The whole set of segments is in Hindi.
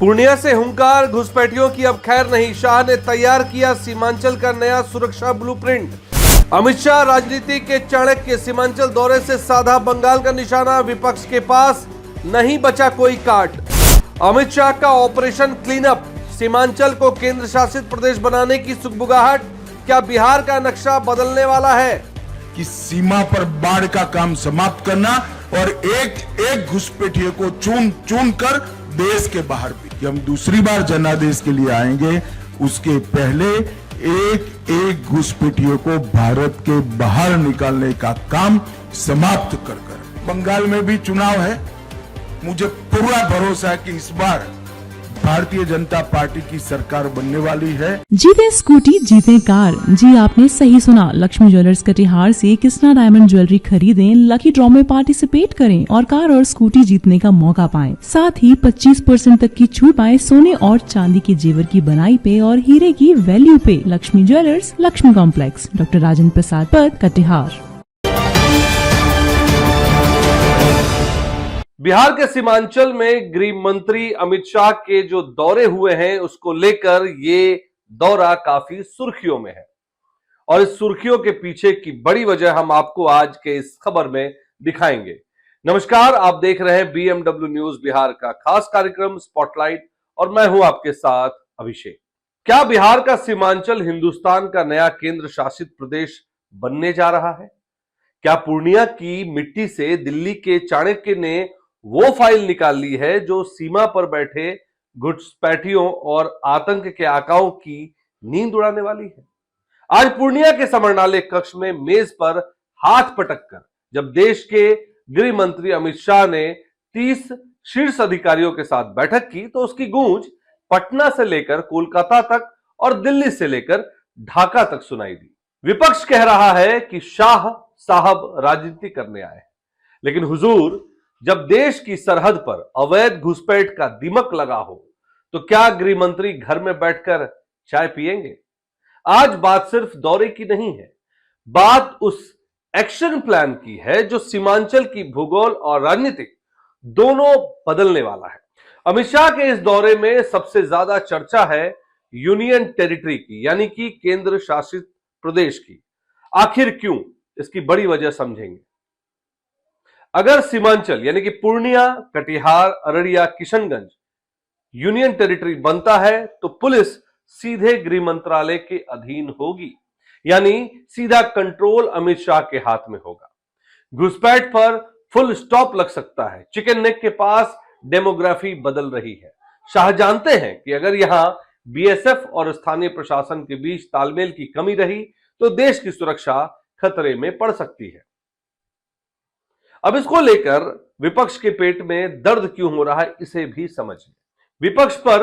पूर्णिया से हुंकार, घुसपैठियों की अब खैर नहीं। शाह ने तैयार किया सीमांचल का नया सुरक्षा ब्लूप्रिंट। अमित शाह राजनीति के चाणक्य, सीमांचल दौरे से साधा बंगाल का निशाना। विपक्ष के पास नहीं बचा कोई काट। अमित शाह का ऑपरेशन क्लीनअप, सीमांचल को केंद्र शासित प्रदेश बनाने की सुगबुगाहट। क्या बिहार का नक्शा बदलने वाला है? कि सीमा पर बाढ़ का काम समाप्त करना और एक एक घुसपैठिए को चुन चुन कर देश के बाहर भी। कि हम दूसरी बार जनादेश के लिए आएंगे, उसके पहले एक एक घुसपैठिए को भारत के बाहर निकालने का काम समाप्त कर बंगाल में भी चुनाव है। मुझे पूरा भरोसा है कि इस बार भारतीय जनता पार्टी की सरकार बनने वाली है। जीते स्कूटी जीते कार। जी आपने सही सुना, लक्ष्मी ज्वेलर्स कटिहार से कृष्णा डायमंड ज्वेलरी खरीदें, लकी ड्रॉ में पार्टिसिपेट करें और कार और स्कूटी जीतने का मौका पाएं। साथ ही 25% तक की छूट पाएं सोने और चांदी के जेवर की बनाई पे और हीरे की वैल्यू पे। Lakshmi jewellers, Lakshmi complex, doctor Rajendra Prasad Path, Katihar. Bihar के सीमांचल में गृह मंत्री अमित शाह के जो दौरे हुए हैं, उसको लेकर ये दौरा काफी सुर्खियों में है और इस सुर्खियों के पीछे की बड़ी वजह हम आपको आज के इस खबर में दिखाएंगे। नमस्कार, आप देख रहे हैं बीएमडब्ल्यू न्यूज बिहार का खास कार्यक्रम स्पॉटलाइट और मैं हूं आपके साथ अभिषेक। क्या बिहार का सीमांचल हिंदुस्तान का नया केंद्र शासित प्रदेश बनने जा रहा है? क्या पूर्णिया की मिट्टी से दिल्ली के चाणक्य ने वो फाइल निकाल ली है जो सीमा पर बैठे घुसपैठियों और आतंक के आकाओं की नींद उड़ाने वाली है? आज पूर्णिया के समरनालय कक्ष में मेज पर हाथ पटक कर जब देश के गृह मंत्री अमित शाह ने 30 शीर्ष अधिकारियों के साथ बैठक की तो उसकी गूंज पटना से लेकर कोलकाता तक और दिल्ली से लेकर ढाका तक सुनाई दी। विपक्ष कह रहा है कि शाह साहब राजनीति करने आए हैं, लेकिन हुजूर, जब देश की सरहद पर अवैध घुसपैठ का दिमक लगा हो तो क्या गृह मंत्री घर में बैठकर चाय पिएंगे? आज बात सिर्फ दौरे की नहीं है, बात उस एक्शन प्लान की है जो सीमांचल की भूगोल और राजनीतिक दोनों बदलने वाला है। अमित शाह के इस दौरे में सबसे ज्यादा चर्चा है यूनियन टेरिटरी की, यानी कि केंद्र शासित प्रदेश की। आखिर क्यों? इसकी बड़ी वजह समझेंगे। अगर सीमांचल यानी कि पूर्णिया, कटिहार, अररिया, किशनगंज यूनियन टेरिटरी बनता है तो पुलिस सीधे गृह मंत्रालय के अधीन होगी, यानी सीधा कंट्रोल अमित शाह के हाथ में होगा। घुसपैठ पर फुल स्टॉप लग सकता है। चिकन नेक के पास डेमोग्राफी बदल रही है। शाह जानते हैं कि अगर यहां बीएसएफ और स्थानीय प्रशासन के बीच तालमेल की कमी रही तो देश की सुरक्षा खतरे में पड़ सकती है। अब इसको लेकर विपक्ष के पेट में दर्द क्यों हो रहा है, इसे भी समझिए। विपक्ष पर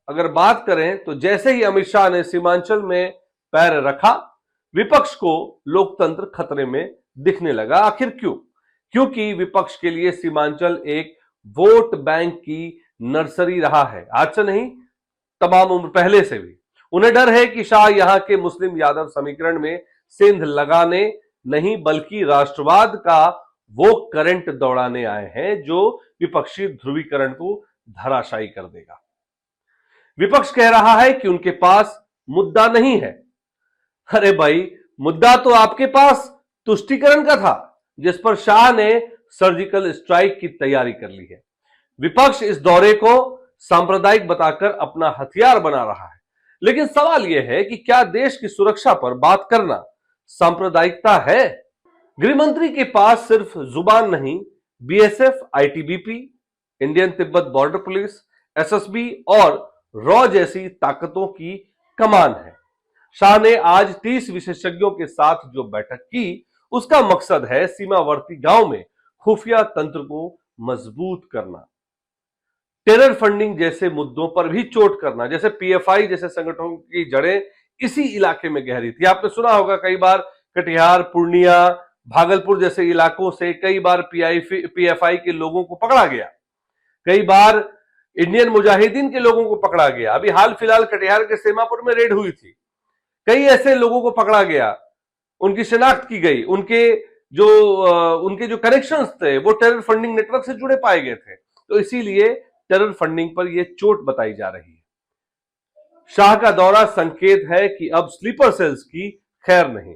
अगर बात करें तो जैसे ही अमित शाह ने सीमांचल में पैर रखा, विपक्ष को लोकतंत्र खतरे में दिखने लगा। आखिर क्यों? क्योंकि विपक्ष के लिए सीमांचल एक वोट बैंक की नर्सरी रहा है। आज से नहीं, तमाम उम्र पहले से भी उन्हें डर है कि शाह यहां के मुस्लिम यादव समीकरण में सेंध लगाने नहीं बल्कि राष्ट्रवाद का वो करंट दौड़ाने आए हैं जो विपक्षी ध्रुवीकरण को धराशायी कर देगा। विपक्ष कह रहा है कि उनके पास मुद्दा नहीं है। अरे भाई, मुद्दा तो आपके पास तुष्टीकरण का था, जिस पर शाह ने सर्जिकल स्ट्राइक की तैयारी कर ली है। विपक्ष इस दौरे को सांप्रदायिक बताकर अपना हथियार बना रहा है, लेकिन सवाल यह है कि क्या देश की सुरक्षा पर बात करना सांप्रदायिकता है? गृहमंत्री के पास सिर्फ जुबान नहीं, BSF, ITBP, Indian Tibet border police, SSB और रॉ जैसी ताकतों की कमान है। शाह ने आज 30 विशेषज्ञों के साथ जो बैठक की, उसका मकसद है सीमावर्ती गांव में खुफिया तंत्र को मजबूत करना, टेरर फंडिंग जैसे मुद्दों पर भी चोट करना। जैसे पीएफआई जैसे संगठनों की जड़ें इसी इलाके में गहरी थी। आपने सुना होगा कई बार कटिहार, पूर्णिया, भागलपुर जैसे इलाकों से कई बार पीएफआई के लोगों को पकड़ा गया, कई बार इंडियन मुजाहिदीन के लोगों को पकड़ा गया। अभी हाल फिलहाल कटिहार के सेमापुर में रेड हुई थी, कई ऐसे लोगों को पकड़ा गया, उनकी शिनाख्त की गई, उनके जो कनेक्शंस थे वो टेरर फंडिंग नेटवर्क से जुड़े पाए गए थे। तो इसीलिए टेरर फंडिंग पर यह चोट बताई जा रही है। शाह का दौरा संकेत है कि अब स्लीपर सेल्स की खैर नहीं।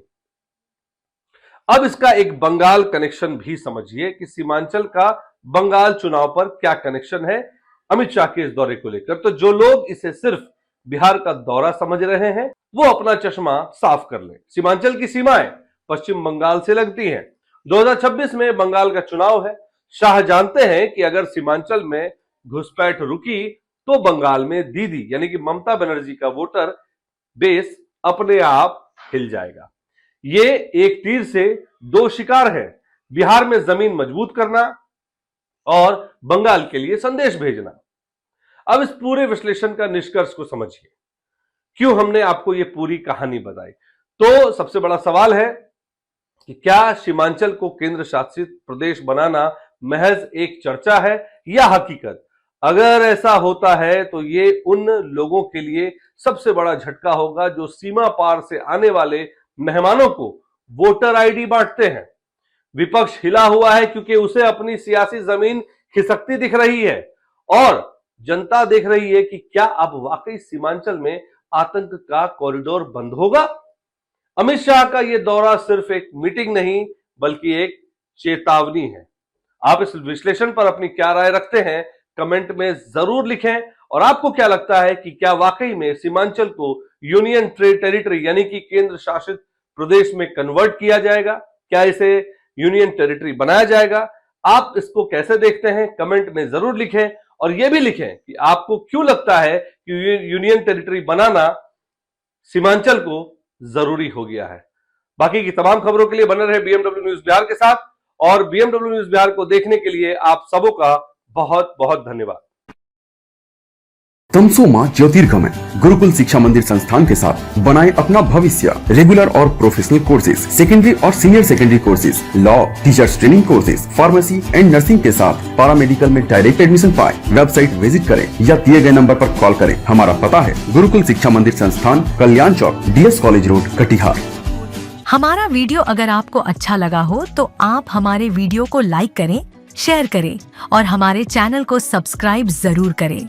अब इसका एक बंगाल कनेक्शन भी समझिए कि सीमांचल का बंगाल चुनाव पर क्या कनेक्शन है अमित शाह के इस दौरे को लेकर। तो जो लोग इसे सिर्फ बिहार का दौरा समझ रहे हैं वो अपना चश्मा साफ कर लें। सीमांचल की सीमाएं पश्चिम बंगाल से लगती हैं। 2026 में बंगाल का चुनाव है। शाह जानते हैं कि अगर सीमांचल में घुसपैठ रुकी तो बंगाल में दीदी यानी कि ममता बनर्जी का वोटर बेस अपने आप हिल जाएगा। ये एक तीर से दो शिकार है, बिहार में जमीन मजबूत करना और बंगाल के लिए संदेश भेजना। अब इस पूरे विश्लेषण का निष्कर्ष को समझिए, क्यों हमने आपको ये पूरी कहानी बताई। तो सबसे बड़ा सवाल है कि क्या सीमांचल को केंद्र शासित प्रदेश बनाना महज एक चर्चा है या हकीकत। अगर ऐसा होता है तो ये उन लोगों के लिए सबसे बड़ा झटका होगा जो सीमा पार से आने वाले मेहमानों को वोटर आईडी बांटते हैं। विपक्ष हिला हुआ है क्योंकि उसे अपनी सियासी जमीन खिसकती दिख रही है और जनता देख रही है कि क्या अब वाकई सीमांचल में आतंक का कॉरिडोर बंद होगा। अमित शाह का यह दौरा सिर्फ एक मीटिंग नहीं बल्कि एक चेतावनी है। आप इस विश्लेषण पर अपनी क्या राय रखते हैं कमेंट में जरूर लिखें। और आपको क्या लगता है कि क्या वाकई में सीमांचल को यूनियन टेरिटरी यानी कि केंद्र शासित प्रदेश में कन्वर्ट किया जाएगा, क्या इसे यूनियन टेरिटरी बनाया जाएगा। आप इसको कैसे देखते हैं कमेंट में जरूर लिखें और यह भी लिखें कि आपको क्यों लगता है कि यूनियन टेरिटरी बनाना सीमांचल को जरूरी हो गया है। बाकी की तमाम खबरों के लिए बने रहे बीएमडब्ल्यू न्यूज बिहार के साथ और बीएमडब्ल्यू न्यूज बिहार को देखने के लिए आप सबों का बहुत बहुत धन्यवाद। तमसोमा ज्योतिर्गमय गुरुकुल शिक्षा मंदिर संस्थान के साथ बनाए अपना भविष्य। रेगुलर और प्रोफेशनल कोर्सेज, सेकेंडरी और senior secondary courses, law, teachers training courses, pharmacy and nursing के साथ पैरामेडिकल में डायरेक्ट एडमिशन पाए। वेबसाइट विजिट करें या दिए गए नंबर पर कॉल करें। हमारा पता है गुरुकुल शिक्षा मंदिर संस्थान, कल्याण चौक, DS कॉलेज रोड, कटिहार। हमारा वीडियो अगर आपको अच्छा लगा हो तो आप हमारे वीडियो को लाइक करें, शेयर करें और हमारे चैनल को सब्सक्राइब जरूर करें।